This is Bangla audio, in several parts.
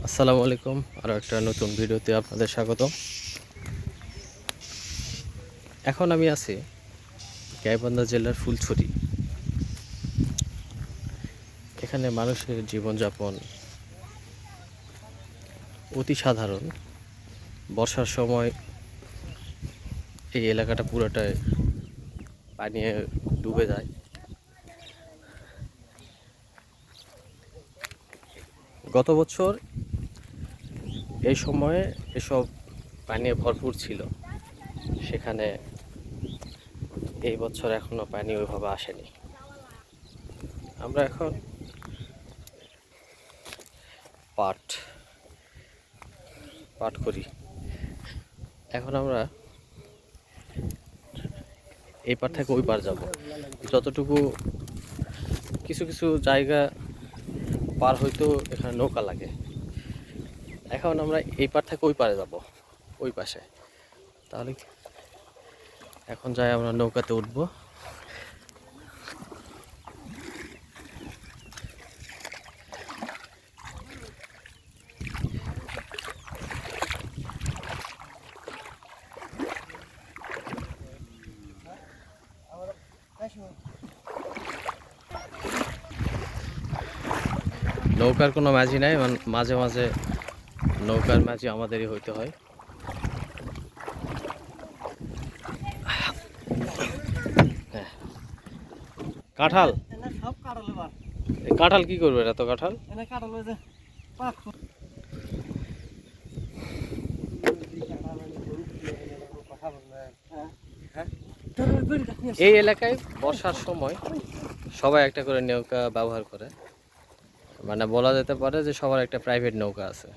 আসসালামু আলাইকুম। আরও একটা নতুন ভিডিওতে আপনাদের স্বাগত। এখন আমি আছি গাইবান্ধা জেলার ফুলছড়ি। এখানে মানুষের জীবনযাপন অতি সাধারণ। বর্ষার সময় এই এলাকাটা পুরোটাই পানিতে ডুবে যায়। গত বছর এই সময়ে এসব পানি ভরপুর ছিল, সেখানে এই বছর এখনো পানি ওইভাবে আসেনি। আমরা এখন পাট করি। এখন আমরা এই পার থেকে ওই পার যাব। যতটুকু কিছু কিছু জায়গা পার হইতেও এখানে নৌকা লাগে। এখন আমরা এই পার থেকে ওই পারে যাব, ওই পাশে। তাহলে এখন যাই, আমরা নৌকাতে উঠবো। নৌকার কোনো মাঝি নাই, মাঝে মাঝে নৌকার মাঝি আমাদেরই হইতে হয়। কাঁঠাল, কাঁঠাল কি করবে? এত কাঁঠাল এই এলাকায় বর্ষার সময় সবাই একটা করে নৌকা ব্যবহার করে। মানে বলা যেতে পারে যে সবার একটা প্রাইভেট নৌকা আছে,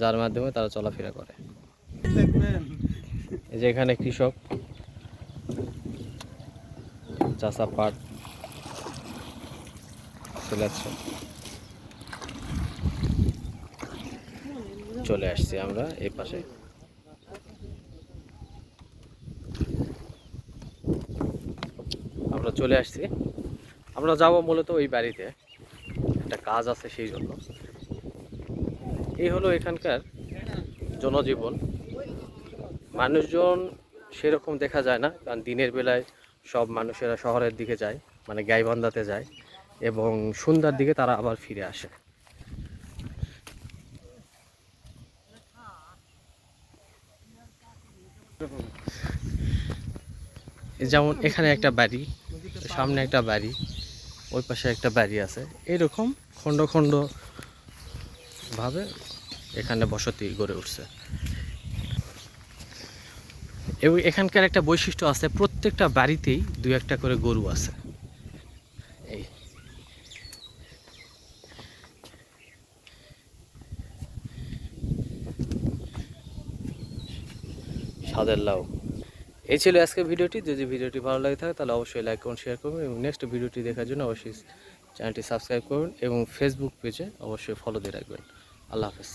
যার মাধ্যমে তারা চলাফেরা করে। এই যে এখানে কৃষক চাষা পাট চলেছে। চলে আসছি আমরা এই পাশে। আমরা চলে আসছি, আমরা যাব মূলত ওই বাড়িতে, একটা কাজ আছে সেই জন্য। এই হলো এখানকার জনজীবন। মানুষজন সেরকম দেখা যায় না, কারণ দিনের বেলায় সব মানুষেরা শহরের দিকে যায়, মানে গাইবান্ধাতে যায়, এবং সন্ধ্যার দিকে তারা আবার ফিরে আসে। যেমন এখানে একটা বাড়ি, সামনে একটা বাড়ি, ওই পাশে একটা বাড়ি আছে। এরকম খণ্ড খণ্ড ভাবে এখানে বসতি গড়ে উঠছে। এবং এখানকার একটা বৈশিষ্ট্য আছে, প্রত্যেকটা বাড়িতেই দু একটা করে গরু আছে। এই স্বাদের লাউ। এই ছিল আজকের ভিডিওটি। যদি ভিডিওটি ভালো লাগে থাকে তাহলে অবশ্যই লাইক করুন, শেয়ার করুন, এবং নেক্সট ভিডিওটি দেখার জন্য অবশ্যই চ্যানেলটি সাবস্ক্রাইব করুন, এবং ফেসবুক পেজে অবশ্যই ফলো দিয়ে রাখবেন। আল্লাহ হাফেজ।